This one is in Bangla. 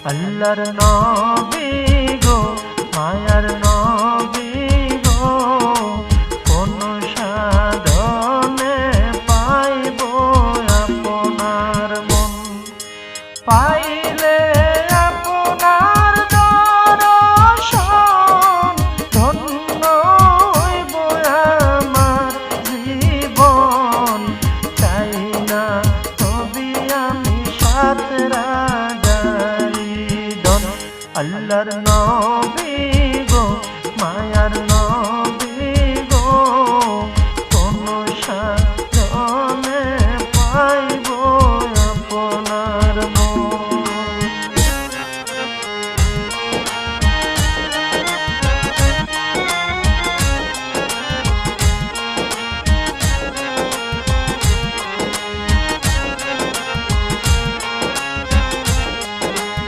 আল্লাহর নবী গো মায়ার নবী গো কোন সাধনে পাইব আপনার মন পাইলে আপনার দর্শন ধন্য হইব আমার জীবন চাই না তবে আমি সাত রাজারি ধন আল্লাহর নবী